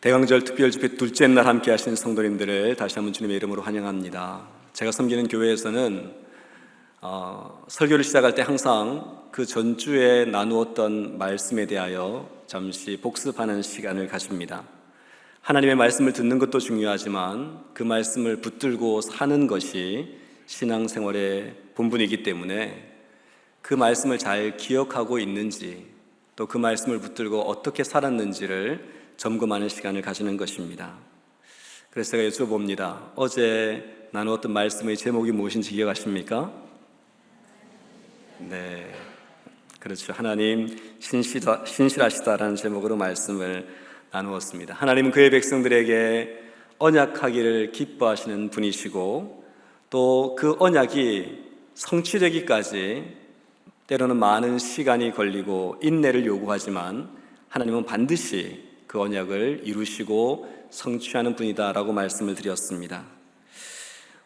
대강절 특별집회 둘째 날 함께 하시는 성도님들을 다시 한번 주님의 이름으로 환영합니다. 제가 섬기는 교회에서는 설교를 시작할 때 항상 그 전주에 나누었던 말씀에 대하여 잠시 복습하는 시간을 가집니다. 하나님의 말씀을 듣는 것도 중요하지만 그 말씀을 붙들고 사는 것이 신앙생활의 본분이기 때문에 그 말씀을 잘 기억하고 있는지, 또 그 말씀을 붙들고 어떻게 살았는지를 점검하는 시간을 가지는 것입니다. 그래서 제가 여쭤봅니다. 어제 나누었던 말씀의 제목이 무엇인지 기억하십니까? 네, 그렇죠. 하나님 신실하시다라는 제목으로 말씀을 나누었습니다. 하나님은 그의 백성들에게 언약하기를 기뻐하시는 분이시고, 또 그 언약이 성취되기까지 때로는 많은 시간이 걸리고 인내를 요구하지만 하나님은 반드시 그 언약을 이루시고 성취하는 분이다라고 말씀을 드렸습니다.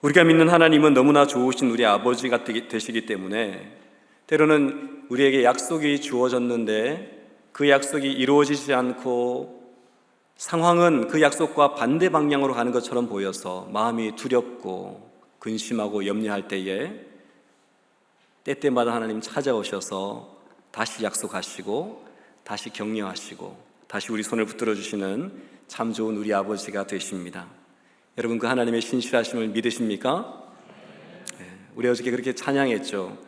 우리가 믿는 하나님은 너무나 좋으신 우리 아버지가 되시기 때문에 때로는 우리에게 약속이 주어졌는데 그 약속이 이루어지지 않고 상황은 그 약속과 반대 방향으로 가는 것처럼 보여서 마음이 두렵고 근심하고 염려할 때에 때때마다 하나님 찾아오셔서 다시 약속하시고 다시 격려하시고 다시 우리 손을 붙들어 주시는 참 좋은 우리 아버지가 되십니다. 여러분, 그 하나님의 신실하심을 믿으십니까? 네, 우리 어저께 그렇게 찬양했죠.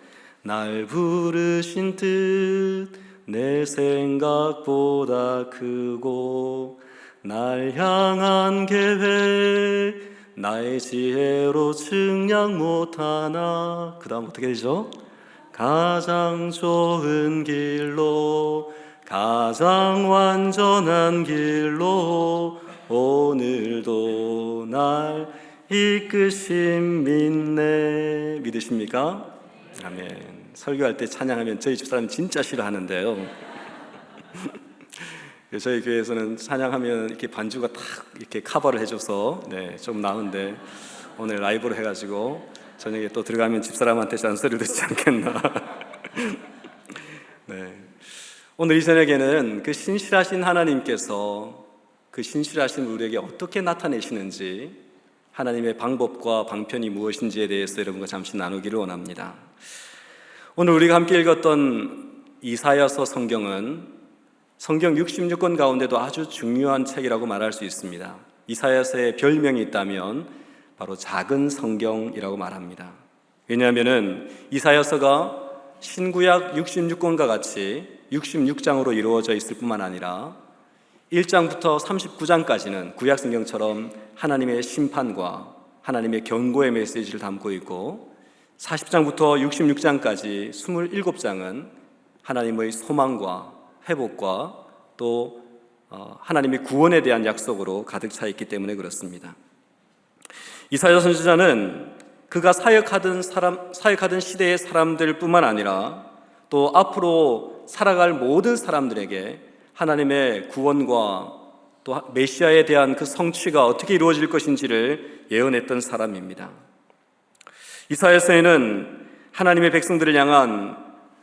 날 부르신 뜻 내 생각보다 크고 날 향한 계획 나의 지혜로 측량 못하나. 그 다음 어떻게 되죠? 가장 좋은 길로 가장 완전한 길로 오늘도 날 이끄심 믿네. 믿으십니까? 아멘. 설교할 때 찬양하면 저희 집사람이 진짜 싫어하는데요. 저희 교회에서는 찬양하면 이렇게 반주가 딱 이렇게 커버를 해줘서 좀 나은데 오늘 라이브로 해가지고 저녁에 또 들어가면 집사람한테 잔소리 듣지 않겠나. 오늘 이 저녁에는 그 신실하신 하나님께서 그 신실하신 우리에게 어떻게 나타내시는지, 하나님의 방법과 방편이 무엇인지에 대해서 여러분과 잠시 나누기를 원합니다. 오늘 우리가 함께 읽었던 이사야서 성경은 성경 66권 가운데도 아주 중요한 책이라고 말할 수 있습니다. 이사야서의 별명이 있다면 바로 작은 성경이라고 말합니다. 왜냐하면 이사야서가 신구약 66권과 같이 66장으로 이루어져 있을 뿐만 아니라 1장부터 39장까지는 구약 성경처럼 하나님의 심판과 하나님의 경고의 메시지를 담고 있고, 40장부터 66장까지 27장은 하나님의 소망과 회복과 또 하나님의 구원에 대한 약속으로 가득 차 있기 때문에 그렇습니다. 이사야 선지자는 그가 사역하던 시대의 사람들 뿐만 아니라 또 앞으로 살아갈 모든 사람들에게 하나님의 구원과 또 메시아에 대한 그 성취가 어떻게 이루어질 것인지를 예언했던 사람입니다. 이사야서에는 하나님의 백성들을 향한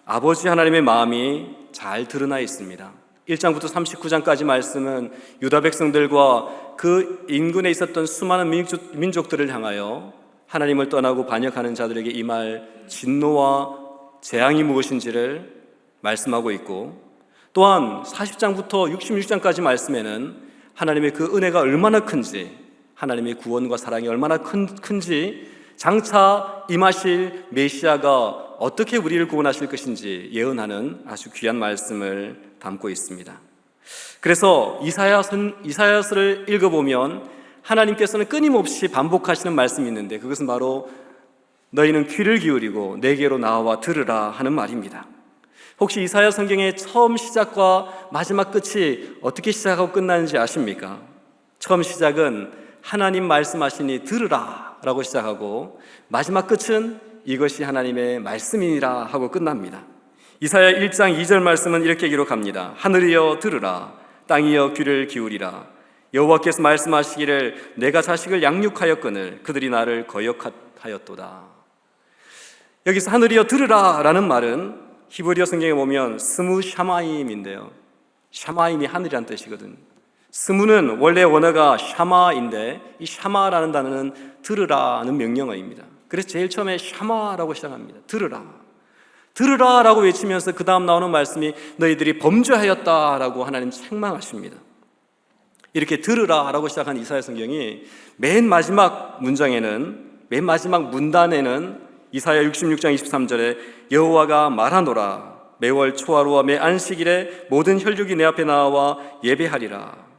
아버지 하나님의 마음이 잘 드러나 있습니다. 1장부터 39장까지 말씀은 유다 백성들과 그 인근에 있었던 수많은 민족들을 향하여 하나님을 떠나고 반역하는 자들에게 임할 진노와 재앙이 무엇인지를 말씀하고 있고, 또한 40장부터 66장까지 말씀에는 하나님의 그 은혜가 얼마나 큰지, 하나님의 구원과 사랑이 얼마나 큰지, 장차 임하실 메시아가 어떻게 우리를 구원하실 것인지 예언하는 아주 귀한 말씀을 담고 있습니다. 그래서 이사야서를 읽어보면 하나님께서는 끊임없이 반복하시는 말씀이 있는데, 그것은 바로 너희는 귀를 기울이고 내게로 나와 들으라 하는 말입니다. 혹시 이사야 성경의 처음 시작과 마지막 끝이 어떻게 시작하고 끝나는지 아십니까? 처음 시작은 하나님 말씀하시니 들으라 라고 시작하고, 마지막 끝은 이것이 하나님의 말씀이니라 하고 끝납니다. 이사야 1장 2절 말씀은 이렇게 기록합니다. 하늘이여 들으라, 땅이여 귀를 기울이라. 여호와께서 말씀하시기를 내가 자식을 양육하였거늘 그들이 나를 거역하였도다. 여기서 하늘이여 들으라 라는 말은 히브리어 성경에 보면 스무 샤마임인데요, 샤마임이 하늘이란 뜻이거든. 스무는 원래 원어가 샤마인데 이 샤마라는 단어는 들으라는 명령어입니다. 그래서 제일 처음에 샤마라고 시작합니다. 들으라. 들으라라고 외치면서 그 다음 나오는 말씀이 너희들이 범죄하였다라고 하나님 책망하십니다. 이렇게 들으라라고 시작한 이사야 성경이 맨 마지막 문단에는 이사야 66장 23절에 여호와가 말하노라 매월 초하루와 매 안식일에 모든 혈육이 내 앞에 나와 예배하리라.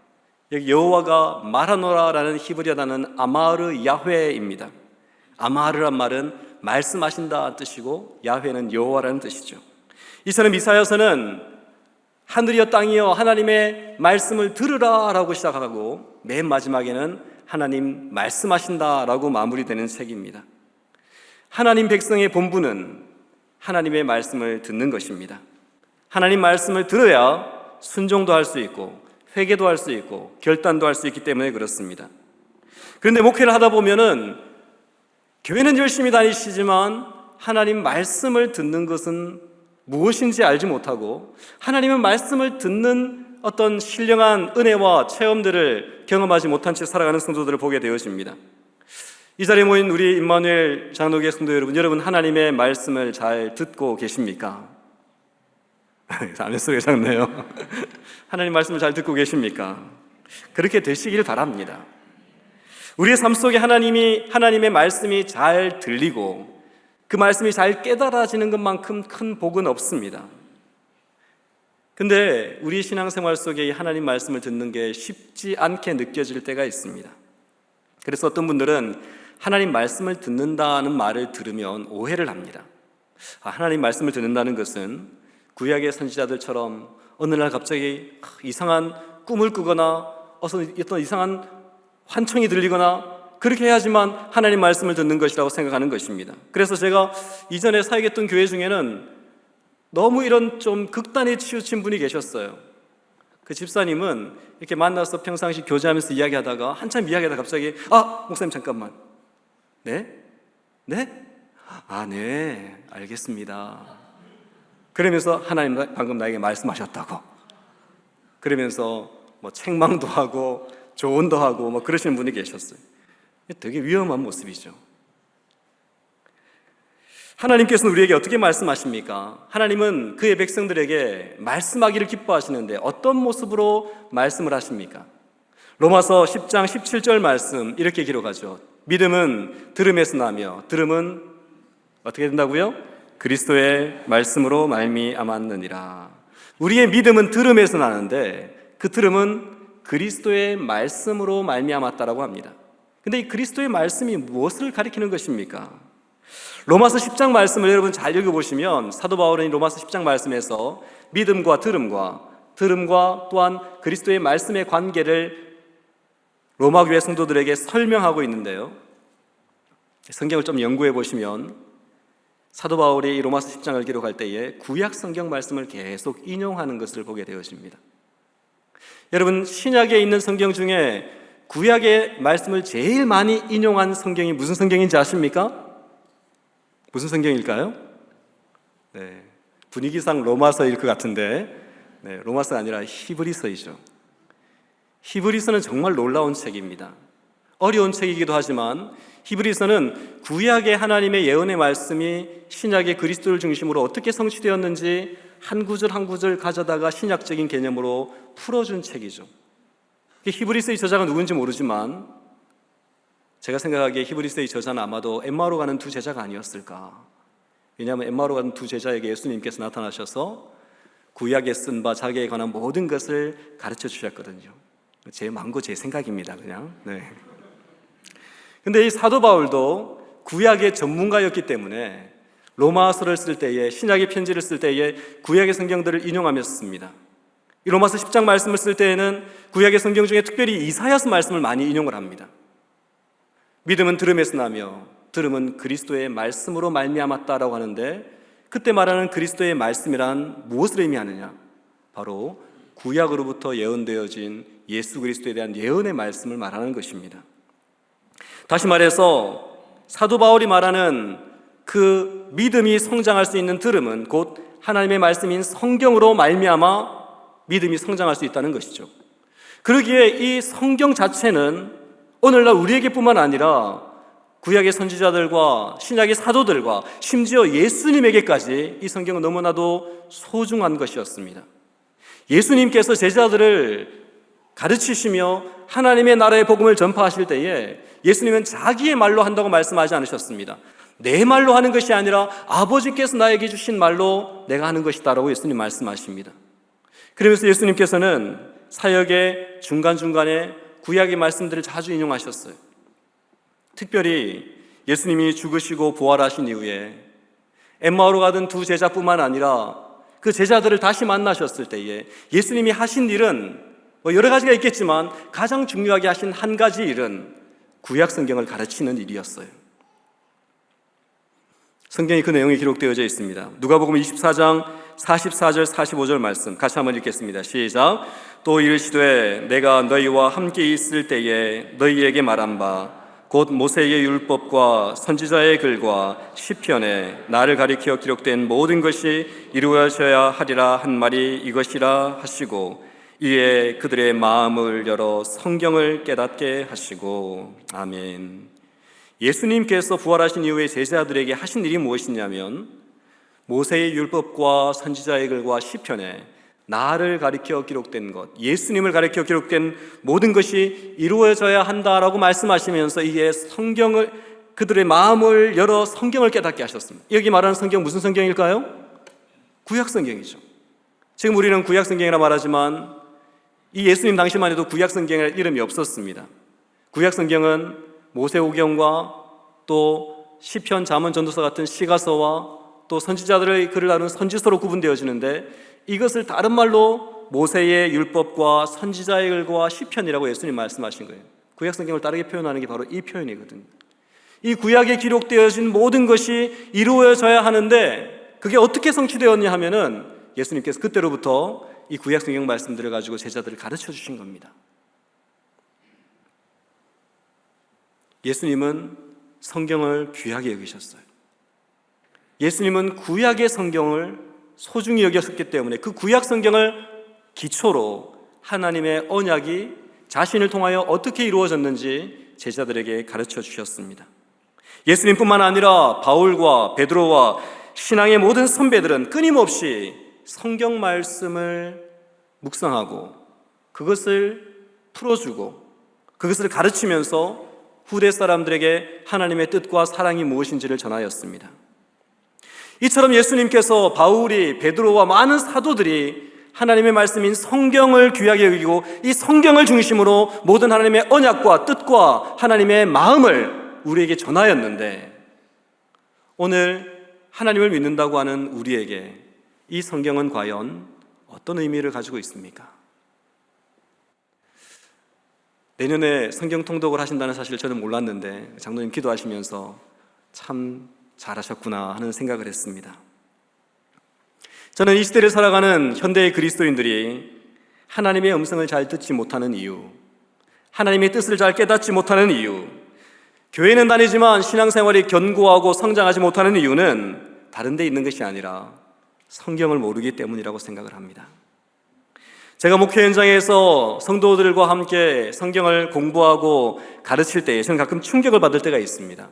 여기 여호와가 말하노라라는 히브리어 단어는 아마르 야훼입니다. 아마르란 말은 말씀하신다 뜻이고 야훼는 여호와라는 뜻이죠. 이처럼 이사야서는 하늘이여 땅이여 하나님의 말씀을 들으라라고 시작하고 맨 마지막에는 하나님 말씀하신다라고 마무리되는 책입니다. 하나님 백성의 본분은 하나님의 말씀을 듣는 것입니다. 하나님 말씀을 들어야 순종도 할 수 있고 회개도 할 수 있고 결단도 할 수 있기 때문에 그렇습니다. 그런데 목회를 하다 보면은 교회는 열심히 다니시지만 하나님 말씀을 듣는 것은 무엇인지 알지 못하고 하나님의 말씀을 듣는 어떤 신령한 은혜와 체험들을 경험하지 못한 채 살아가는 성도들을 보게 되어집니다. 이 자리에 모인 우리 임마누엘 장로교회 성도 여러분 하나님의 말씀을 잘 듣고 계십니까? 아멘 소리가 작네요. 하나님 말씀을 잘 듣고 계십니까? 그렇게 되시길 바랍니다. 우리의 삶 속에 하나님의 말씀이 잘 들리고 그 말씀이 잘 깨달아지는 것만큼 큰 복은 없습니다. 근데 우리 신앙생활 속에 이 하나님 말씀을 듣는 게 쉽지 않게 느껴질 때가 있습니다. 그래서 어떤 분들은 하나님 말씀을 듣는다는 말을 들으면 오해를 합니다. 하나님 말씀을 듣는다는 것은 구약의 선지자들처럼 어느 날 갑자기 이상한 꿈을 꾸거나 어떤 이상한 환청이 들리거나 그렇게 해야지만 하나님 말씀을 듣는 것이라고 생각하는 것입니다. 그래서 제가 이전에 사역했던 교회 중에는 너무 이런 좀 극단에 치우친 분이 계셨어요. 그 집사님은 이렇게 만나서 평상시 교제하면서 이야기하다가 한참 이야기하다가 갑자기 목사님 잠깐만. 네? 네? 네, 알겠습니다. 그러면서 하나님 방금 나에게 말씀하셨다고. 그러면서 뭐 책망도 하고 조언도 하고 뭐 그러시는 분이 계셨어요. 되게 위험한 모습이죠. 하나님께서는 우리에게 어떻게 말씀하십니까? 하나님은 그의 백성들에게 말씀하기를 기뻐하시는데 어떤 모습으로 말씀을 하십니까? 로마서 10장 17절 말씀 이렇게 기록하죠. 믿음은 들음에서 나며 들음은 어떻게 된다고요? 그리스도의 말씀으로 말미암았느니라. 우리의 믿음은 들음에서 나는데 그 들음은 그리스도의 말씀으로 말미암았다라고 합니다. 근데 이 그리스도의 말씀이 무엇을 가리키는 것입니까? 로마서 10장 말씀을 여러분 잘 읽어보시면 사도 바울은 로마서 10장 말씀에서 믿음과 들음과 또한 그리스도의 말씀의 관계를 로마 교회 성도들에게 설명하고 있는데요. 성경을 좀 연구해 보시면 사도 바울이 이 로마서 10장을 기록할 때에 구약 성경 말씀을 계속 인용하는 것을 보게 되어집니다. 여러분 신약에 있는 성경 중에 구약의 말씀을 제일 많이 인용한 성경이 무슨 성경인지 아십니까? 무슨 성경일까요? 네, 분위기상 로마서일 것 같은데 로마서가 아니라 히브리서이죠. 히브리서는 정말 놀라운 책입니다. 어려운 책이기도 하지만 히브리서는 구약의 하나님의 예언의 말씀이 신약의 그리스도를 중심으로 어떻게 성취되었는지 한 구절 한 구절 가져다가 신약적인 개념으로 풀어준 책이죠. 히브리서의 저자가 누군지 모르지만 제가 생각하기에 히브리서의 저자는 아마도 엠마오로 가는 두 제자가 아니었을까. 왜냐하면 엠마오로 가는 두 제자에게 예수님께서 나타나셔서 구약에 쓴 바 자기에 관한 모든 것을 가르쳐 주셨거든요. 제 망고 제 생각입니다 그냥. 근데 이 사도 바울도 구약의 전문가였기 때문에 로마서를 쓸 때에 신약의 편지를 쓸 때에 구약의 성경들을 인용하며 씁니다. 이 로마서 10장 말씀을 쓸 때에는 구약의 성경 중에 특별히 이사야서 말씀을 많이 인용을 합니다. 믿음은 들음에서 나며 들음은 그리스도의 말씀으로 말미암았다라고 하는데 그때 말하는 그리스도의 말씀이란 무엇을 의미하느냐? 바로 구약으로부터 예언되어진 예수 그리스도에 대한 예언의 말씀을 말하는 것입니다. 다시 말해서 사도 바울이 말하는 그 믿음이 성장할 수 있는 들음은 곧 하나님의 말씀인 성경으로 말미암아 믿음이 성장할 수 있다는 것이죠. 그러기에 이 성경 자체는 오늘날 우리에게뿐만 아니라 구약의 선지자들과 신약의 사도들과 심지어 예수님에게까지 이 성경은 너무나도 소중한 것이었습니다. 예수님께서 제자들을 가르치시며 하나님의 나라의 복음을 전파하실 때에 예수님은 자기의 말로 한다고 말씀하지 않으셨습니다. 내 말로 하는 것이 아니라 아버지께서 나에게 주신 말로 내가 하는 것이다 라고 예수님 말씀하십니다. 그러면서 예수님께서는 사역의 중간중간에 구약의 말씀들을 자주 인용하셨어요. 특별히 예수님이 죽으시고 부활하신 이후에 엠마오로 가던 두 제자뿐만 아니라 그 제자들을 다시 만나셨을 때에 예수님이 하신 일은 여러 가지가 있겠지만 가장 중요하게 하신 한 가지 일은 구약 성경을 가르치는 일이었어요. 성경에 그 내용이 기록되어 있습니다. 누가복음 24장 44절 45절 말씀 같이 한번 읽겠습니다. 시작. 또 이르시되 내가 너희와 함께 있을 때에 너희에게 말한 바 곧 모세의 율법과 선지자의 글과 시편에 나를 가리켜 기록된 모든 것이 이루어져야 하리라 한 말이 이것이라 하시고 이에 그들의 마음을 열어 성경을 깨닫게 하시고. 아멘. 예수님께서 부활하신 이후에 제자들에게 하신 일이 무엇이냐면 모세의 율법과 선지자의 글과 시편에 나를 가리켜 기록된 것, 예수님을 가리켜 기록된 모든 것이 이루어져야 한다라고 말씀하시면서 이게 성경을, 그들의 마음을 열어 성경을 깨닫게 하셨습니다. 여기 말하는 성경 무슨 성경일까요? 구약 성경이죠. 지금 우리는 구약 성경이라 말하지만 이 예수님 당시만 해도 구약 성경이라는 이름이 없었습니다. 구약 성경은 모세오경과 또 시편, 잠언, 전도서 같은 시가서와 또 선지자들의 글을 나누는 선지서로 구분되어지는데 이것을 다른 말로 모세의 율법과 선지자의 글과 시편이라고 예수님 말씀하신 거예요. 구약 성경을 다르게 표현하는 게 바로 이 표현이거든요. 이 구약에 기록되어진 모든 것이 이루어져야 하는데 그게 어떻게 성취되었냐 하면은 예수님께서 그때로부터 이 구약 성경 말씀들을 가지고 제자들을 가르쳐 주신 겁니다. 예수님은 성경을 귀하게 여기셨어요. 예수님은 구약의 성경을 소중히 여겼기 때문에 그 구약 성경을 기초로 하나님의 언약이 자신을 통하여 어떻게 이루어졌는지 제자들에게 가르쳐 주셨습니다. 예수님뿐만 아니라 바울과 베드로와 신앙의 모든 선배들은 끊임없이 성경 말씀을 묵상하고 그것을 풀어주고 그것을 가르치면서 후대 사람들에게 하나님의 뜻과 사랑이 무엇인지를 전하였습니다. 이처럼 예수님께서 바울이, 베드로와 많은 사도들이 하나님의 말씀인 성경을 귀하게 여기고 이 성경을 중심으로 모든 하나님의 언약과 뜻과 하나님의 마음을 우리에게 전하였는데 오늘 하나님을 믿는다고 하는 우리에게 이 성경은 과연 어떤 의미를 가지고 있습니까? 내년에 성경 통독을 하신다는 사실을 저는 몰랐는데 장로님 기도하시면서 참 잘하셨구나 하는 생각을 했습니다. 저는 이 시대를 살아가는 현대의 그리스도인들이 하나님의 음성을 잘 듣지 못하는 이유, 하나님의 뜻을 잘 깨닫지 못하는 이유, 교회는 다니지만 신앙생활이 견고하고 성장하지 못하는 이유는 다른 데 있는 것이 아니라 성경을 모르기 때문이라고 생각을 합니다. 제가 목회 현장에서 성도들과 함께 성경을 공부하고 가르칠 때에 저는 가끔 충격을 받을 때가 있습니다.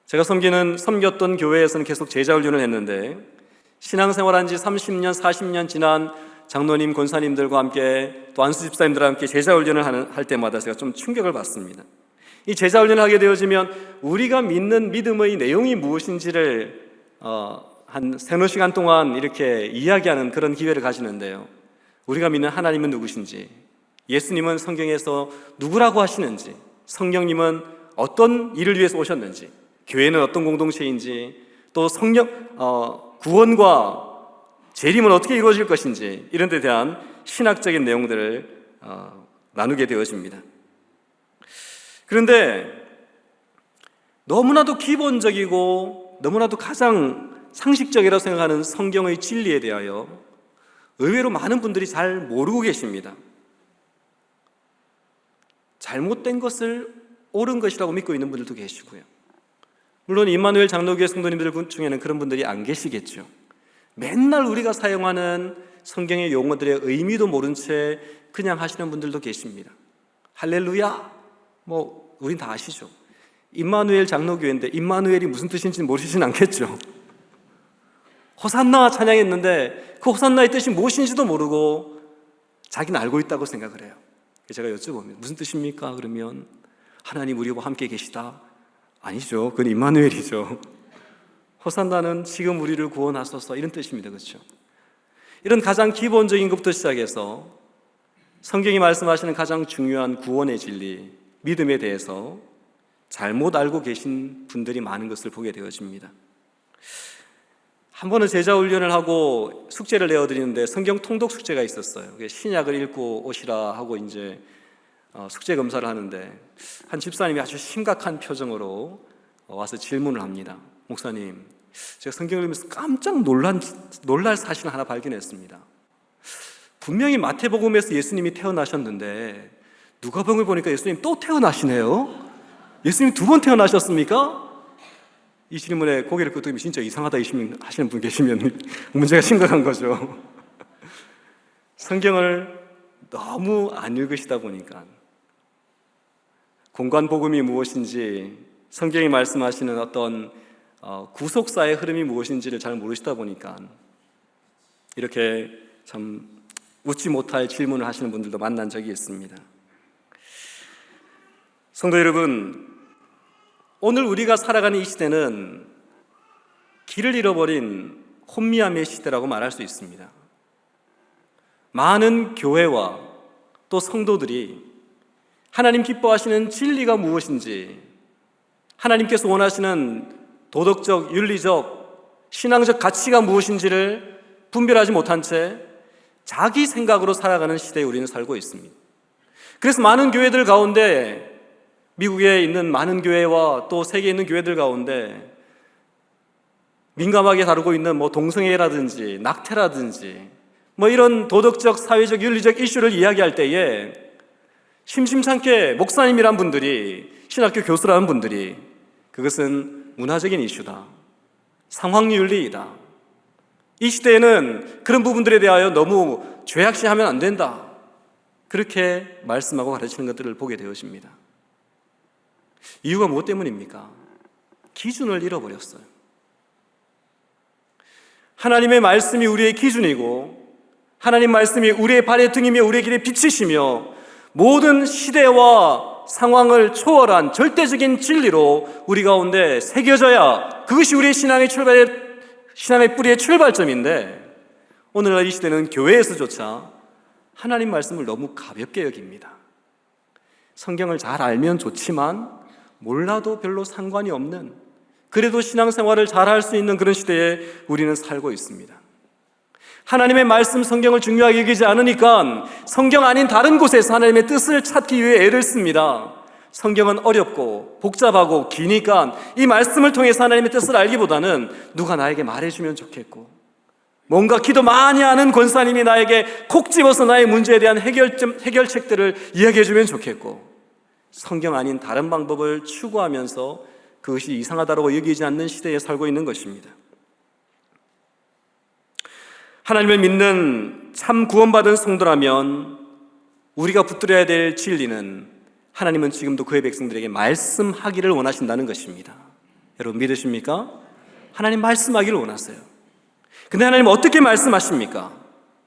제가 섬겼던 교회에서는 계속 제자훈련을 했는데 신앙생활한 지 30년, 40년 지난 장로님, 권사님들과 함께 또 안수 집사님들과 함께 제자훈련을 할 때마다 제가 좀 충격을 받습니다. 이 제자훈련을 하게 되어지면 우리가 믿는 믿음의 내용이 무엇인지를 한 세너 시간 동안 이렇게 이야기하는 그런 기회를 가지는데요. 우리가 믿는 하나님은 누구신지, 예수님은 성경에서 누구라고 하시는지, 성령님은 어떤 일을 위해서 오셨는지, 교회는 어떤 공동체인지, 또 구원과 재림은 어떻게 이루어질 것인지 이런 데 대한 신학적인 내용들을 나누게 되어집니다. 그런데 너무나도 기본적이고 너무나도 가장 상식적이라고 생각하는 성경의 진리에 대하여 의외로 많은 분들이 잘 모르고 계십니다. 잘못된 것을 옳은 것이라고 믿고 있는 분들도 계시고요. 물론 임마누엘 장로교회 성도님들 중에는 그런 분들이 안 계시겠죠. 맨날 우리가 사용하는 성경의 용어들의 의미도 모른 채 그냥 하시는 분들도 계십니다. 할렐루야, 우린 다 아시죠. 임마누엘 장로교회인데 임마누엘이 무슨 뜻인지 모르시진 않겠죠. 호산나 찬양했는데 그 호산나의 뜻이 무엇인지도 모르고 자기는 알고 있다고 생각을 해요. 제가 여쭤보면 무슨 뜻입니까? 그러면 하나님 우리와 함께 계시다. 아니죠. 그건 임마누엘이죠. 호산나는 지금 우리를 구원하소서 이런 뜻입니다. 그렇죠? 이런 가장 기본적인 것부터 시작해서 성경이 말씀하시는 가장 중요한 구원의 진리, 믿음에 대해서 잘못 알고 계신 분들이 많은 것을 보게 되어집니다. 한 번은 제자 훈련을 하고 숙제를 내어드리는데 성경 통독 숙제가 있었어요. 신약을 읽고 오시라 하고 이제 숙제 검사를 하는데 한 집사님이 아주 심각한 표정으로 와서 질문을 합니다. 목사님, 제가 성경을 읽으면서 깜짝 놀랄 사실을 하나 발견했습니다. 분명히 마태복음에서 예수님이 태어나셨는데 누가복음을 보니까 예수님 또 태어나시네요. 예수님 2번 태어나셨습니까? 이 질문에 고개를 끄덕이면 진짜 이상하다 하시는 분 계시면 문제가 심각한 거죠. 성경을 너무 안 읽으시다 보니까 공관복음이 무엇인지, 성경이 말씀하시는 어떤 구속사의 흐름이 무엇인지를 잘 모르시다 보니까 이렇게 참 웃지 못할 질문을 하시는 분들도 만난 적이 있습니다. 성도 여러분, 오늘 우리가 살아가는 이 시대는 길을 잃어버린 혼미함의 시대라고 말할 수 있습니다. 많은 교회와 또 성도들이 하나님 기뻐하시는 진리가 무엇인지, 하나님께서 원하시는 도덕적, 윤리적, 신앙적 가치가 무엇인지를 분별하지 못한 채 자기 생각으로 살아가는 시대에 우리는 살고 있습니다. 그래서 많은 교회들 가운데, 미국에 있는 많은 교회와 또 세계에 있는 교회들 가운데 민감하게 다루고 있는 동성애라든지 낙태라든지 이런 도덕적, 사회적, 윤리적 이슈를 이야기할 때에 심심찮게 목사님이란 분들이, 신학교 교수라는 분들이 그것은 문화적인 이슈다, 상황윤리이다, 이 시대에는 그런 부분들에 대하여 너무 죄악시하면 안 된다, 그렇게 말씀하고 가르치는 것들을 보게 되어집니다. 이유가 무엇 때문입니까? 기준을 잃어버렸어요. 하나님의 말씀이 우리의 기준이고 하나님 말씀이 우리의 발의 등이며 우리의 길의 빛이시며 모든 시대와 상황을 초월한 절대적인 진리로 우리 가운데 새겨져야 그것이 우리의 신앙의 뿌리의 출발점인데, 오늘날 이 시대는 교회에서조차 하나님 말씀을 너무 가볍게 여깁니다. 성경을 잘 알면 좋지만 몰라도 별로 상관이 없는, 그래도 신앙생활을 잘 할 수 있는 그런 시대에 우리는 살고 있습니다. 하나님의 말씀, 성경을 중요하게 여기지 않으니까 성경 아닌 다른 곳에서 하나님의 뜻을 찾기 위해 애를 씁니다. 성경은 어렵고 복잡하고 기니까 이 말씀을 통해서 하나님의 뜻을 알기보다는 누가 나에게 말해주면 좋겠고, 뭔가 기도 많이 하는 권사님이 나에게 콕 집어서 나의 문제에 대한 해결책들을 이야기해주면 좋겠고, 성경 아닌 다른 방법을 추구하면서 그것이 이상하다고 여기지 않는 시대에 살고 있는 것입니다. 하나님을 믿는 참 구원받은 성도라면 우리가 붙들어야 될 진리는, 하나님은 지금도 그의 백성들에게 말씀하기를 원하신다는 것입니다. 여러분 믿으십니까? 하나님 말씀하기를 원하세요. 근데 하나님은 어떻게 말씀하십니까?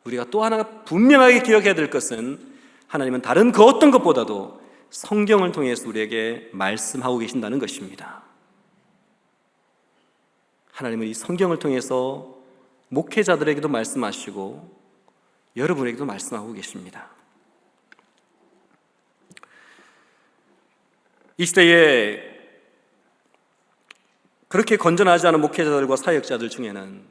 우리가 또 하나 분명하게 기억해야 될 것은, 하나님은 다른 그 어떤 것보다도 성경을 통해서 우리에게 말씀하고 계신다는 것입니다. 하나님은 이 성경을 통해서 목회자들에게도 말씀하시고 여러분에게도 말씀하고 계십니다. 이 시대에 그렇게 건전하지 않은 목회자들과 사역자들 중에는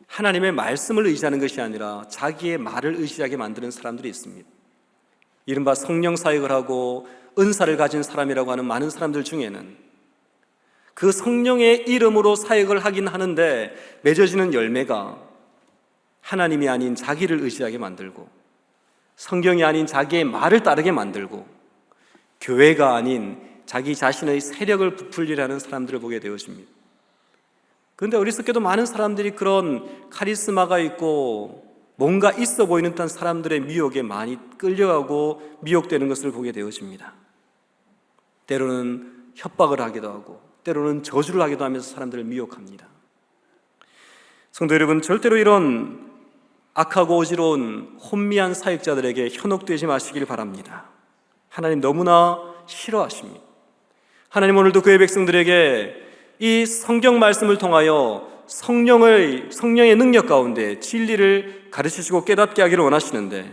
하나님의 말씀을 의지하는 것이 아니라 자기의 말을 의지하게 만드는 사람들이 있습니다. 이른바 성령 사역을 하고 은사를 가진 사람이라고 하는 많은 사람들 중에는 그 성령의 이름으로 사역을 하긴 하는데 맺어지는 열매가 하나님이 아닌 자기를 의지하게 만들고, 성경이 아닌 자기의 말을 따르게 만들고, 교회가 아닌 자기 자신의 세력을 부풀리려는 사람들을 보게 되어집니다. 그런데 어리석게도 많은 사람들이 그런 카리스마가 있고 뭔가 있어 보이는 듯한 사람들의 미혹에 많이 끌려가고 미혹되는 것을 보게 되어집니다. 때로는 협박을 하기도 하고 때로는 저주를 하기도 하면서 사람들을 미혹합니다. 성도 여러분, 절대로 이런 악하고 어지러운 혼미한 사역자들에게 현혹되지 마시길 바랍니다. 하나님 너무나 싫어하십니다. 하나님 오늘도 그의 백성들에게 이 성경 말씀을 통하여 성령의 능력 가운데 진리를 가르치시고 깨닫게 하기를 원하시는데,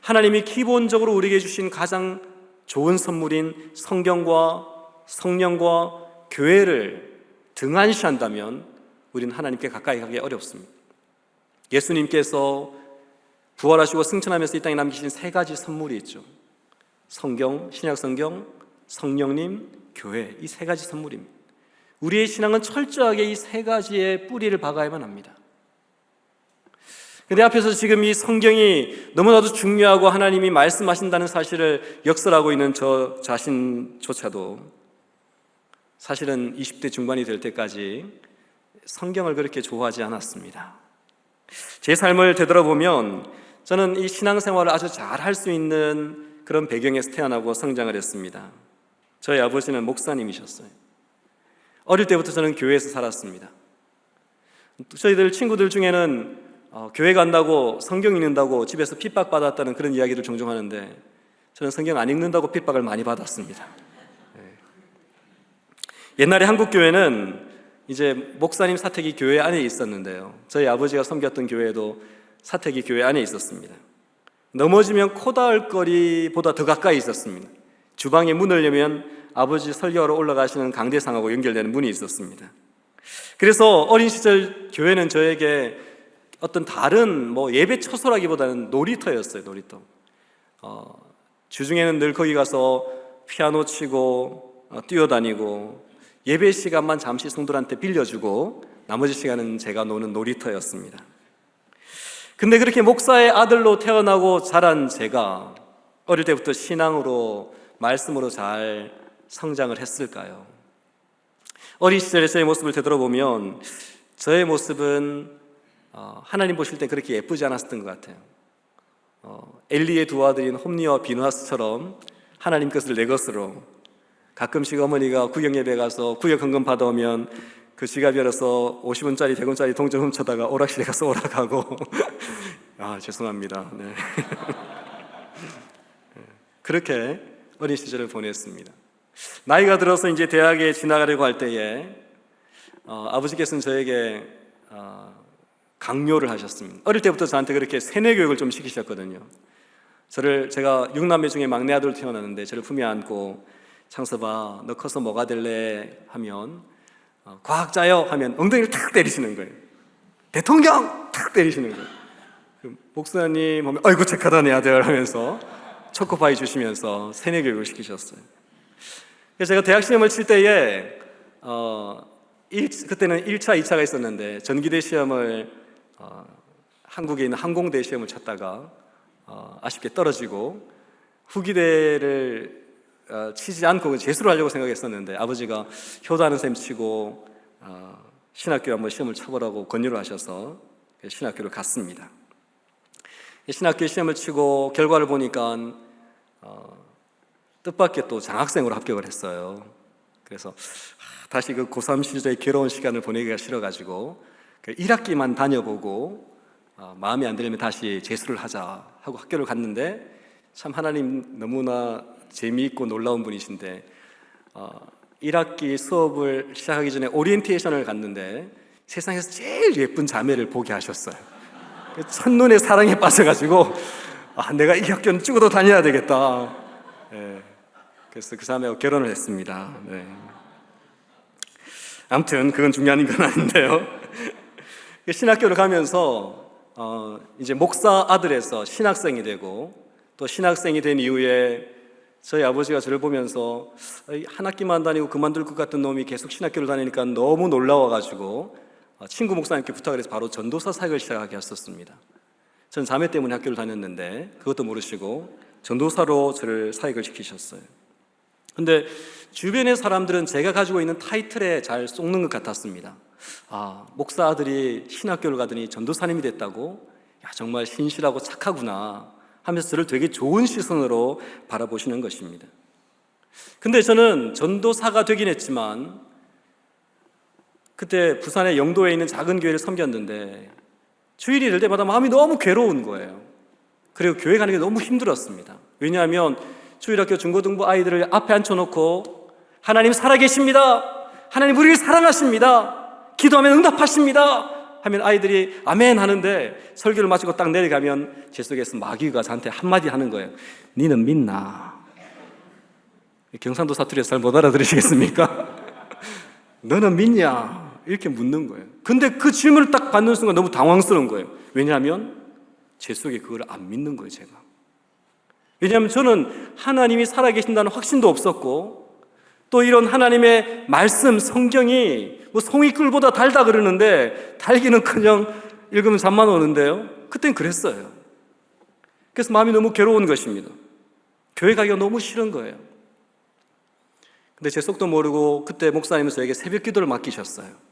하나님이 기본적으로 우리에게 주신 가장 좋은 선물인 성경과 성령과 교회를 등한시한다면 우리는 하나님께 가까이 가기 어렵습니다. 예수님께서 부활하시고 승천하면서 이 땅에 남기신 세 가지 선물이 있죠. 성경, 신약성경, 성령님, 교회, 이 세 가지 선물입니다. 우리의 신앙은 철저하게 이 세 가지의 뿌리를 박아야만 합니다. 근데 앞에서 지금 이 성경이 너무나도 중요하고 하나님이 말씀하신다는 사실을 역설하고 있는 저 자신조차도 사실은 20대 중반이 될 때까지 성경을 그렇게 좋아하지 않았습니다. 제 삶을 되돌아보면 저는 이 신앙생활을 아주 잘 할 수 있는 그런 배경에서 태어나고 성장을 했습니다. 저희 아버지는 목사님이셨어요. 어릴 때부터 저는 교회에서 살았습니다. 저희들 친구들 중에는 교회 간다고 성경 읽는다고 집에서 핍박받았다는 그런 이야기를 종종 하는데, 저는 성경 안 읽는다고 핍박을 많이 받았습니다. 옛날에 한국 교회는 이제 목사님 사택이 교회 안에 있었는데요, 저희 아버지가 섬겼던 교회도 사택이 교회 안에 있었습니다. 넘어지면 코 닿을 거리보다 더 가까이 있었습니다. 주방에 문을 열면 아버지 설교하러 올라가시는 강대상하고 연결되는 문이 있었습니다. 그래서 어린 시절 교회는 저에게 어떤 다른 예배 처소라기보다는 놀이터였어요. 놀이터. 주중에는 늘 거기 가서 피아노 치고 뛰어다니고 예배 시간만 잠시 성도들한테 빌려주고 나머지 시간은 제가 노는 놀이터였습니다. 근데 그렇게 목사의 아들로 태어나고 자란 제가 어릴 때부터 신앙으로 말씀으로 잘 성장을 했을까요? 어린 시절의 저의 모습을 되돌아보면 저의 모습은 하나님 보실 때 그렇게 예쁘지 않았던 것 같아요. 엘리의 두 아들인 홈니와 비누하스처럼 하나님 것을 내 것으로, 가끔씩 어머니가 구역 예배 가서 구역 헌금 받아오면 그 지갑 열어서 50원짜리 100원짜리 동전 훔쳐다가 오락실에 가서 오락하고 죄송합니다. 네. 그렇게 어린 시절을 보냈습니다. 나이가 들어서 이제 대학에 진학하려고 할 때에 아버지께서는 저에게 강요를 하셨습니다. 어릴 때부터 저한테 그렇게 세뇌 교육을 좀 시키셨거든요. 제가 6남매 중에 막내 아들로 태어났는데 저를 품에 안고 창섭아 너 커서 뭐가 될래 하면 과학자요 하면 엉덩이를 탁 때리시는 거예요. 대통령 탁 때리시는 거예요. 목사님 하면 아이고 착하다 내 아들 하면서 초코파이 주시면서 세뇌 교육을 시키셨어요. 그래서 제가 대학 시험을 칠 때에 그때는 1차, 2차가 있었는데 전기대 시험을 한국에 있는 항공대 시험을 쳤다가 아쉽게 떨어지고 후기대를 치지 않고 재수를 하려고 생각했었는데 아버지가 효도하는 셈 치고 신학교에 한번 시험을 쳐보라고 권유를 하셔서 신학교를 갔습니다. 신학교 시험을 치고 결과를 보니까 뜻밖의 또 장학생으로 합격을 했어요. 그래서 다시 그 고3 시절의 괴로운 시간을 보내기가 싫어가지고 1학기만 다녀보고 마음에 안 들면 다시 재수를 하자 하고 학교를 갔는데, 참 하나님 너무나 재미있고 놀라운 분이신데 1학기 수업을 시작하기 전에 오리엔테이션을 갔는데 세상에서 제일 예쁜 자매를 보게 하셨어요. 첫눈에 사랑에 빠져가지고 내가 이 학교는 찍어도 다녀야 되겠다. 네. 그래서 그 자매하고 결혼을 했습니다. 네. 아무튼 그건 중요한 건 아닌데요. 신학교를 가면서 이제 목사 아들에서 신학생이 되고, 또 신학생이 된 이후에 저희 아버지가 저를 보면서 한 학기만 다니고 그만둘 것 같은 놈이 계속 신학교를 다니니까 너무 놀라워가지고 친구 목사님께 부탁을 해서 바로 전도사 사역을 시작하게 했었습니다. 전 자매 때문에 학교를 다녔는데 그것도 모르시고 전도사로 저를 사역을 시키셨어요. 근데 주변의 사람들은 제가 가지고 있는 타이틀에 잘 쏙는 것 같았습니다. 목사 아들이 신학교를 가더니 전도사님이 됐다고? 야, 정말 신실하고 착하구나 하면서 저를 되게 좋은 시선으로 바라보시는 것입니다. 근데 저는 전도사가 되긴 했지만 그때 부산의 영도에 있는 작은 교회를 섬겼는데 주일이 될 때마다 마음이 너무 괴로운 거예요. 그리고 교회 가는 게 너무 힘들었습니다. 왜냐하면 주일학교 중고등부 아이들을 앞에 앉혀놓고 하나님 살아계십니다, 하나님 우리를 사랑하십니다, 기도하면 응답하십니다 하면 아이들이 아멘 하는데 설교를 마치고 딱 내려가면 제 속에서 마귀가 저한테 한마디 하는 거예요. 니는 믿나? 경상도 사투리에서 잘 못 알아들으시겠습니까? 너는 믿냐? 이렇게 묻는 거예요. 근데 그 질문을 딱 받는 순간 너무 당황스러운 거예요. 왜냐하면 제 속에 그걸 안 믿는 거예요, 제가. 왜냐하면 저는 하나님이 살아계신다는 확신도 없었고 또 이런 하나님의 말씀, 성경이 뭐 송이꿀보다 달다 그러는데 달기는커녕 읽으면 잠만 오는데요. 그땐 그랬어요. 그래서 마음이 너무 괴로운 것입니다. 교회 가기가 너무 싫은 거예요. 근데 제 속도 모르고 그때 목사님은 저에게 새벽 기도를 맡기셨어요.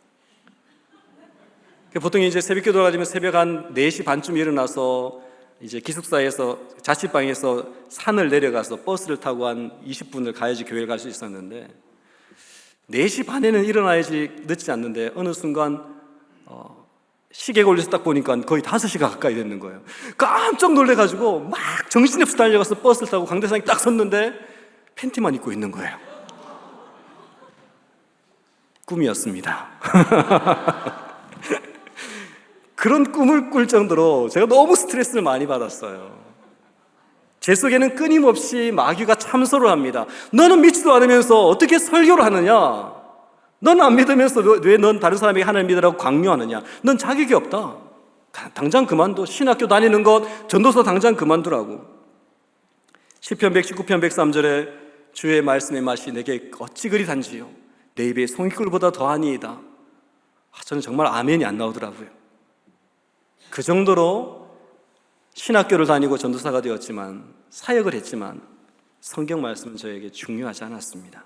보통 이제 새벽 기도를 가지면 새벽 한 4시 반쯤 일어나서 이제 기숙사에서 자취방에서 산을 내려가서 버스를 타고 한 20분을 가야지 교회를 갈 수 있었는데 4시 반에는 일어나야지 늦지 않는데 어느 순간 시계가 올려서 딱 보니까 거의 5시가 가까이 됐는 거예요. 깜짝 놀래가지고 막 정신없이 달려가서 버스를 타고 강대상에 딱 섰는데 팬티만 입고 있는 거예요. 꿈이었습니다. 그런 꿈을 꿀 정도로 제가 너무 스트레스를 많이 받았어요. 제 속에는 끊임없이 마귀가 참소를 합니다. 너는 믿지도 않으면서 어떻게 설교를 하느냐? 넌 안 믿으면서 왜 넌 다른 사람에게 하나님 믿으라고 강요하느냐? 넌 자격이 없다. 당장 그만둬. 신학교 다니는 것, 전도서 당장 그만두라고. 시편 119편 103절에 주의 말씀의 맛이 내게 어찌 그리 단지요? 내 입에 송이꿀보다 더하니이다. 저는 정말 아멘이 안 나오더라고요. 그 정도로 신학교를 다니고 전도사가 되었지만 사역을 했지만 성경 말씀은 저에게 중요하지 않았습니다.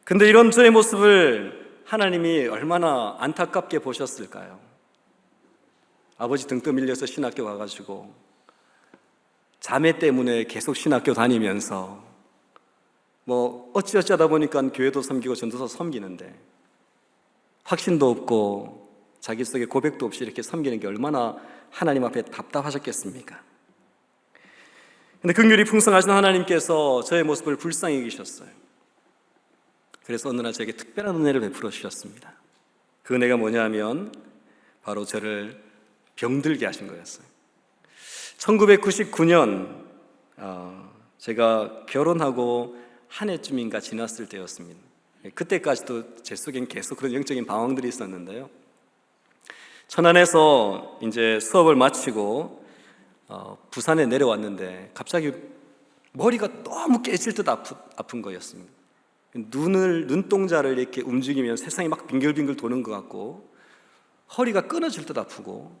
근데 이런 저의 모습을 하나님이 얼마나 안타깝게 보셨을까요? 아버지 등 떠밀려서 신학교 가가지고 자매 때문에 계속 신학교 다니면서 뭐 어찌어찌하다 보니까 교회도 섬기고 전도사 섬기는데 확신도 없고 자기 속에 고백도 없이 이렇게 섬기는 게 얼마나 하나님 앞에 답답하셨겠습니까? 근데 긍휼이 풍성하신 하나님께서 저의 모습을 불쌍히 여기셨어요. 그래서 어느 날 저에게 특별한 은혜를 베풀어 주셨습니다. 그 은혜가 뭐냐면 바로 저를 병들게 하신 거였어요. 1999년 제가 결혼하고 한 해쯤인가 지났을 때였습니다. 그때까지도 제 속엔 계속 그런 영적인 방황들이 있었는데요. 천안에서 이제 수업을 마치고 부산에 내려왔는데 갑자기 머리가 너무 깨질 듯 아픈 거였습니다. 눈동자를 이렇게 움직이면 세상이 막 빙글빙글 도는 것 같고 허리가 끊어질 듯 아프고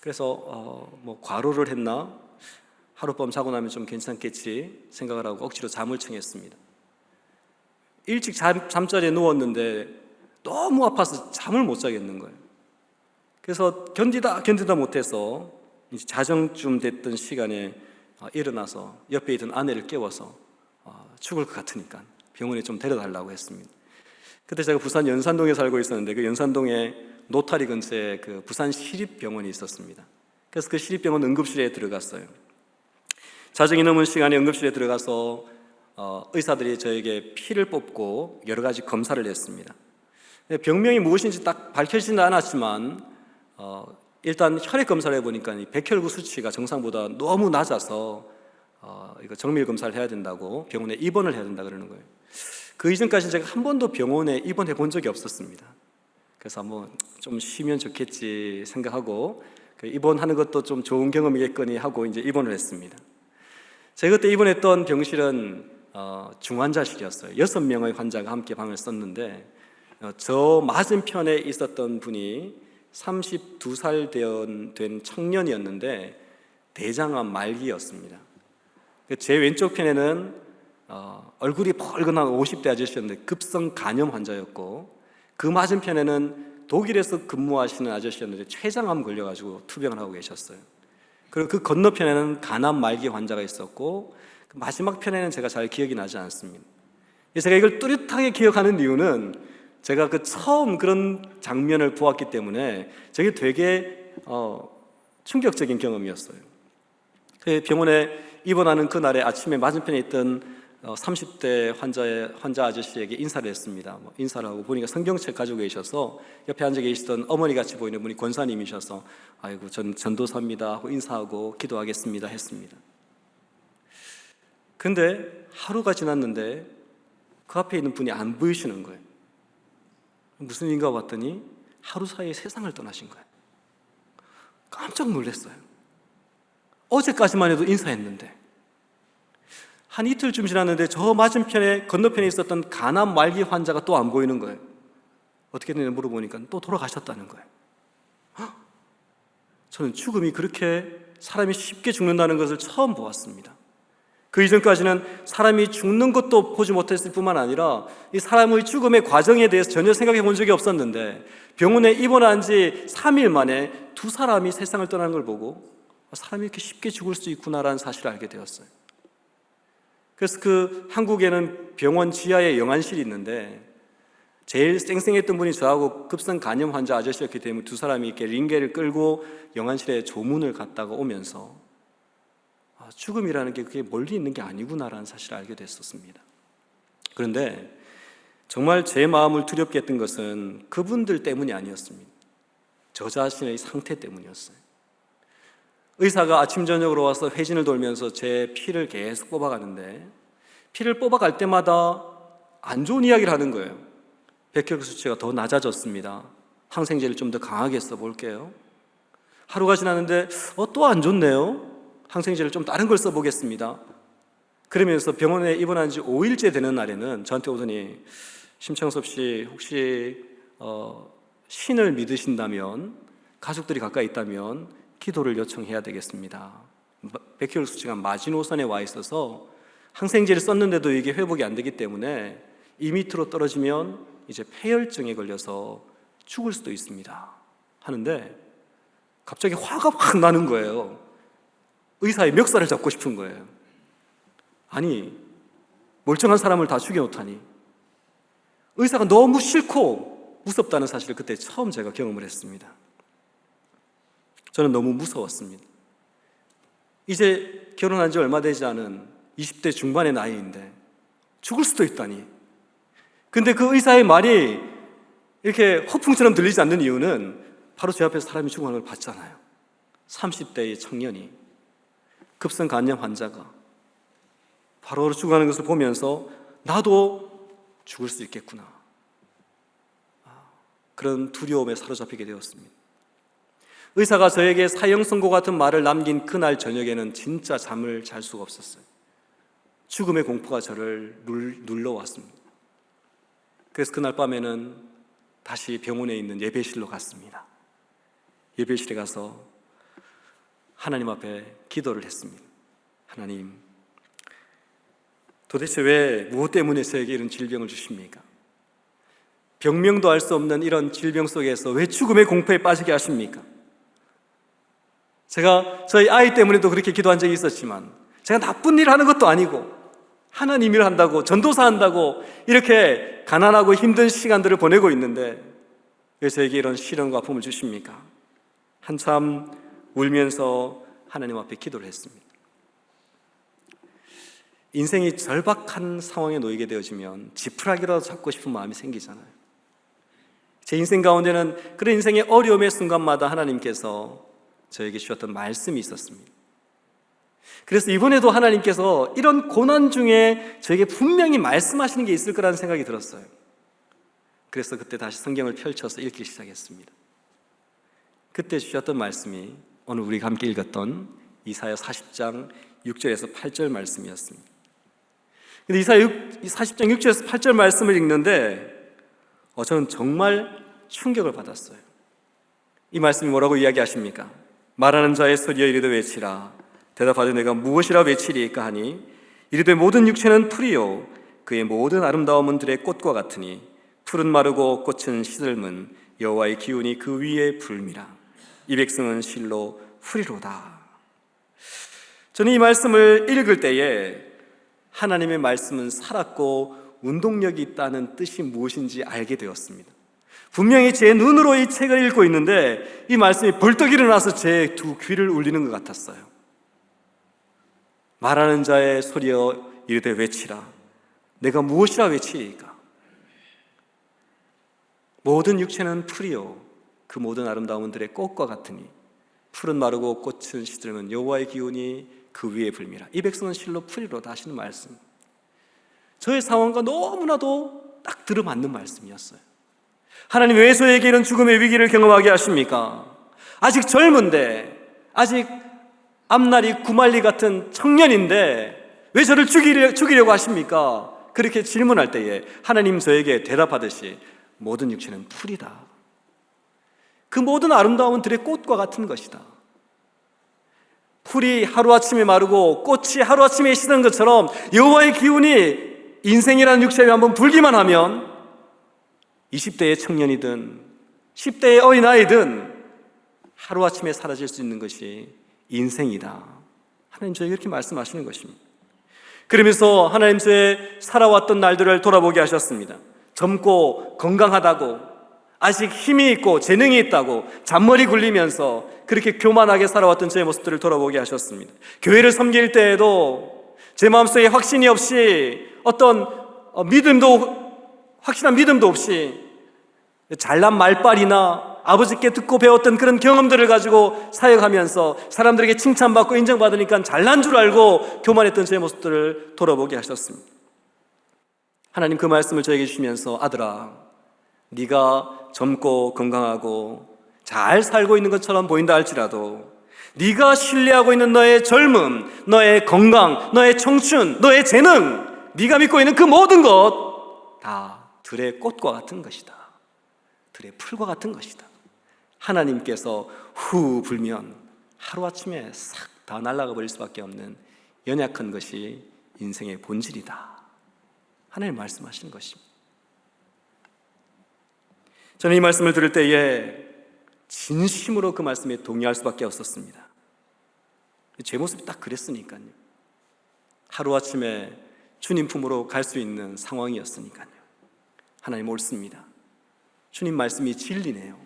그래서 뭐 과로를 했나 하룻밤 자고 나면 좀 괜찮겠지 생각을 하고 억지로 잠을 청했습니다. 일찍 잠자리에 누웠는데 너무 아파서 잠을 못 자겠는 거예요. 그래서 견디다 못해서 이제 자정쯤 됐던 시간에 일어나서 옆에 있던 아내를 깨워서 죽을 것 같으니까 병원에 좀 데려달라고 했습니다. 그때 제가 부산 연산동에 살고 있었는데 그 연산동에 노타리 근처에 그 부산 시립병원이 있었습니다. 그래서 그 시립병원 응급실에 들어갔어요. 자정이 넘은 시간에 응급실에 들어가서 의사들이 저에게 피를 뽑고 여러 가지 검사를 했습니다. 병명이 무엇인지 딱 밝혀지지는 않았지만 일단 혈액 검사를 해보니까 백혈구 수치가 정상보다 너무 낮아서 이거 정밀 검사를 해야 된다고 병원에 입원을 해야 된다 그러는 거예요. 그 이전까지 제가 한 번도 병원에 입원해 본 적이 없었습니다. 그래서 뭐 좀 쉬면 좋겠지 생각하고 입원하는 것도 좀 좋은 경험이겠거니 하고 이제 입원을 했습니다. 제가 그때 입원했던 병실은 중환자실이었어요. 6명의 환자가 함께 방을 썼는데 저 맞은편에 있었던 분이 32살 된 청년이었는데 대장암 말기였습니다. 제 왼쪽 편에는 얼굴이 펄근한 50대 아저씨였는데 급성 간염 환자였고 그 맞은편에는 독일에서 근무하시는 아저씨였는데 췌장암 걸려가지고 투병을 하고 계셨어요. 그리고 그 건너편에는 간암 말기 환자가 있었고 마지막 편에는 제가 잘 기억이 나지 않습니다. 제가 이걸 뚜렷하게 기억하는 이유는 제가 그 처음 그런 장면을 보았기 때문에 저게 되게 충격적인 경험이었어요. 그 병원에 입원하는 그날에 아침에 맞은편에 있던 30대 환자 아저씨에게 인사를 했습니다. 인사를 하고 보니까 성경책 가지고 계셔서 옆에 앉아 계시던 어머니 같이 보이는 분이 권사님이셔서 아이고 전 전도사입니다 하고 인사하고 기도하겠습니다 했습니다. 근데 하루가 지났는데 그 앞에 있는 분이 안 보이시는 거예요. 무슨 일인가 봤더니 하루 사이에 세상을 떠나신 거예요. 깜짝 놀랐어요. 어제까지만 해도 인사했는데 한 이틀쯤 지났는데 저 맞은편에 건너편에 있었던 간암 말기 환자가 또 안 보이는 거예요. 어떻게 됐는지 물어보니까 또 돌아가셨다는 거예요. 저는 죽음이 그렇게 사람이 쉽게 죽는다는 것을 처음 보았습니다. 그 이전까지는 사람이 죽는 것도 보지 못했을 뿐만 아니라 이 사람의 죽음의 과정에 대해서 전혀 생각해 본 적이 없었는데 병원에 입원한 지 3일 만에 두 사람이 세상을 떠나는 걸 보고 사람이 이렇게 쉽게 죽을 수 있구나라는 사실을 알게 되었어요. 그래서 그 한국에는 병원 지하에 영안실이 있는데 제일 쌩쌩했던 분이 저하고 급성 간염 환자 아저씨였기 때문에 두 사람이 이렇게 링게를 끌고 영안실에 조문을 갔다가 오면서 죽음이라는 게 그게 멀리 있는 게 아니구나라는 사실을 알게 됐었습니다. 그런데 정말 제 마음을 두렵게 했던 것은 그분들 때문이 아니었습니다. 저 자신의 상태 때문이었어요. 의사가 아침 저녁으로 와서 회진을 돌면서 제 피를 계속 뽑아가는데 피를 뽑아갈 때마다 안 좋은 이야기를 하는 거예요. 백혈구 수치가 더 낮아졌습니다. 항생제를 좀 더 강하게 써볼게요. 하루가 지났는데 또 안 좋네요. 항생제를 좀 다른 걸 써보겠습니다. 그러면서 병원에 입원한 지 5일째 되는 날에는 저한테 오더니 심창섭 씨 혹시 신을 믿으신다면 가족들이 가까이 있다면 기도를 요청해야 되겠습니다. 백혈 수치가 마지노선에 와 있어서 항생제를 썼는데도 이게 회복이 안 되기 때문에 2m로 떨어지면 이제 폐혈증에 걸려서 죽을 수도 있습니다. 하는데 갑자기 화가 확 나는 거예요. 의사의 멱살을 잡고 싶은 거예요. 아니, 멀쩡한 사람을 다 죽여놓다니. 의사가 너무 싫고 무섭다는 사실을 그때 처음 제가 경험을 했습니다. 저는 너무 무서웠습니다. 이제 결혼한 지 얼마 되지 않은 20대 중반의 나이인데 죽을 수도 있다니. 근데 그 의사의 말이 이렇게 허풍처럼 들리지 않는 이유는 바로 제 앞에서 사람이 죽어가는 걸 봤잖아요. 30대의 청년이 급성 간염 환자가 바로 죽어가는 것을 보면서 나도 죽을 수 있겠구나. 그런 두려움에 사로잡히게 되었습니다. 의사가 저에게 사형 선고 같은 말을 남긴 그날 저녁에는 진짜 잠을 잘 수가 없었어요. 죽음의 공포가 저를 눌러왔습니다. 그래서 그날 밤에는 다시 병원에 있는 예배실로 갔습니다. 예배실에 가서 하나님 앞에 기도를 했습니다. 하나님, 도대체 왜 무엇 때문에 저에게 이런 질병을 주십니까? 병명도 알 수 없는 이런 질병 속에서 왜 죽음의 공포에 빠지게 하십니까? 제가 저희 아이 때문에도 그렇게 기도한 적이 있었지만 제가 나쁜 일을 하는 것도 아니고 하나님 일을 한다고 전도사 한다고 이렇게 가난하고 힘든 시간들을 보내고 있는데 왜 저에게 이런 시련과 아픔을 주십니까? 한참 울면서 하나님 앞에 기도를 했습니다. 인생이 절박한 상황에 놓이게 되어지면 지푸라기라도 잡고 싶은 마음이 생기잖아요. 제 인생 가운데는 그런 인생의 어려움의 순간마다 하나님께서 저에게 주셨던 말씀이 있었습니다. 그래서 이번에도 하나님께서 이런 고난 중에 저에게 분명히 말씀하시는 게 있을 거라는 생각이 들었어요. 그래서 그때 다시 성경을 펼쳐서 읽기 시작했습니다. 그때 주셨던 말씀이 오늘 우리가 함께 읽었던 이사야 40장 6절에서 8절 말씀이었습니다. 근데 이사야 40장 6절에서 8절 말씀을 읽는데 저는 정말 충격을 받았어요. 이 말씀이 뭐라고 이야기하십니까? 말하는 자의 소리여 이르되 외치라. 대답하되 내가 무엇이라 외치리이까 하니 이르되 모든 육체는 풀이요 그의 모든 아름다움은 들의 꽃과 같으니 풀은 마르고 꽃은 시들면 여호와의 기운이 그 위에 불미라. 이 백성은 실로 풀이로다. 저는 이 말씀을 읽을 때에 하나님의 말씀은 살았고 운동력이 있다는 뜻이 무엇인지 알게 되었습니다. 분명히 제 눈으로 이 책을 읽고 있는데 이 말씀이 벌떡 일어나서 제 두 귀를 울리는 것 같았어요. 말하는 자의 소리여 이르되 외치라. 내가 무엇이라 외치리까? 모든 육체는 풀이요 그 모든 아름다움은 들의 꽃과 같으니 풀은 마르고 꽃은 시들면 여호와의 기운이 그 위에 불미라. 이 백성은 실로 풀이로다 하시는 말씀, 저의 상황과 너무나도 딱 들어맞는 말씀이었어요. 하나님 왜 저에게 이런 죽음의 위기를 경험하게 하십니까? 아직 젊은데, 아직 앞날이 구말리 같은 청년인데 왜 저를 죽이려고 하십니까? 그렇게 질문할 때에 하나님 저에게 대답하듯이 모든 육체는 풀이다. 그 모든 아름다움은 들의 꽃과 같은 것이다. 풀이 하루아침에 마르고 꽃이 하루아침에 시드는 것처럼 여호와의 기운이 인생이라는 육체에 한번 불기만 하면 20대의 청년이든 10대의 어린아이든 하루아침에 사라질 수 있는 것이 인생이다. 하나님 저에게 이렇게 말씀하시는 것입니다. 그러면서 하나님 저의 살아왔던 날들을 돌아보게 하셨습니다. 젊고 건강하다고, 아직 힘이 있고 재능이 있다고 잔머리 굴리면서 그렇게 교만하게 살아왔던 저의 모습들을 돌아보게 하셨습니다. 교회를 섬길 때에도 제 마음속에 확신이 없이 어떤 확실한 믿음도 없이 잘난 말빨이나 아버지께 듣고 배웠던 그런 경험들을 가지고 사역하면서 사람들에게 칭찬받고 인정받으니까 잘난 줄 알고 교만했던 제 모습들을 돌아보게 하셨습니다. 하나님 그 말씀을 저에게 주시면서 아들아, 네가 젊고 건강하고 잘 살고 있는 것처럼 보인다 할지라도 네가 신뢰하고 있는 너의 젊음, 너의 건강, 너의 청춘, 너의 재능, 네가 믿고 있는 그 모든 것 다 들의 꽃과 같은 것이다. 들의 풀과 같은 것이다. 하나님께서 후 불면 하루아침에 싹 다 날아가 버릴 수밖에 없는 연약한 것이 인생의 본질이다. 하나님 말씀하시는 것입니다. 저는 이 말씀을 들을 때에 진심으로 그 말씀에 동의할 수밖에 없었습니다. 제 모습이 딱 그랬으니까요. 하루아침에 주님 품으로 갈 수 있는 상황이었으니까요. 하나님 옳습니다. 주님 말씀이 진리네요.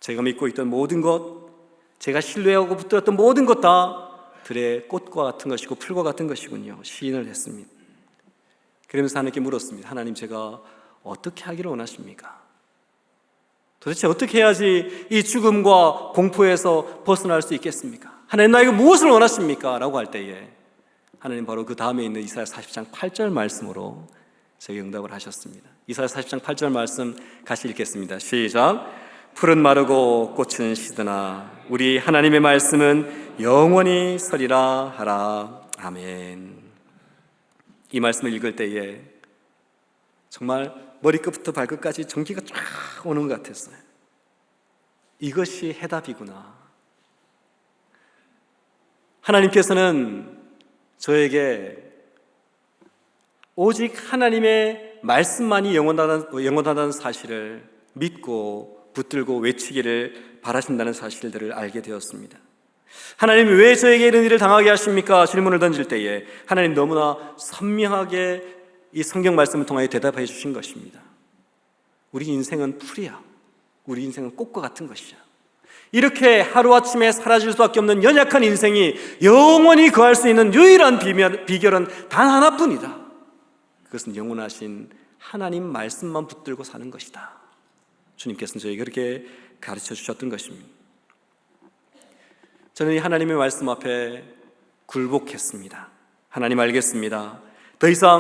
제가 믿고 있던 모든 것, 제가 신뢰하고 붙들었던 모든 것 다 들의 꽃과 같은 것이고 풀과 같은 것이군요. 시인을 했습니다. 그러면서 하나님께 물었습니다. 하나님, 제가 어떻게 하기를 원하십니까? 도대체 어떻게 해야지 이 죽음과 공포에서 벗어날 수 있겠습니까? 하나님, 나에게 무엇을 원하십니까? 라고 할 때에 하나님 바로 그 다음에 있는 이사야 40장 8절 말씀으로 제게 응답을 하셨습니다. 이사야 40장 8절 말씀 같이 읽겠습니다. 시작. 풀은 마르고 꽃은 시드나 우리 하나님의 말씀은 영원히 서리라 하라. 아멘. 이 말씀을 읽을 때에 정말 머리끝부터 발끝까지 전기가 쫙 오는 것 같았어요. 이것이 해답이구나. 하나님께서는 저에게 오직 하나님의 말씀만이 영원하다는 사실을 믿고 붙들고 외치기를 바라신다는 사실들을 알게 되었습니다. 하나님이 왜 저에게 이런 일을 당하게 하십니까? 질문을 던질 때에 하나님 너무나 선명하게 이 성경 말씀을 통하여 대답해 주신 것입니다. 우리 인생은 풀이야. 우리 인생은 꽃과 같은 것이야. 이렇게 하루아침에 사라질 수밖에 없는 연약한 인생이 영원히 거할 수 있는 유일한 비결은 단 하나뿐이다. 그것은 영원하신 하나님 말씀만 붙들고 사는 것이다. 주님께서는 저에게 그렇게 가르쳐 주셨던 것입니다. 저는 이 하나님의 말씀 앞에 굴복했습니다. 하나님, 알겠습니다. 더 이상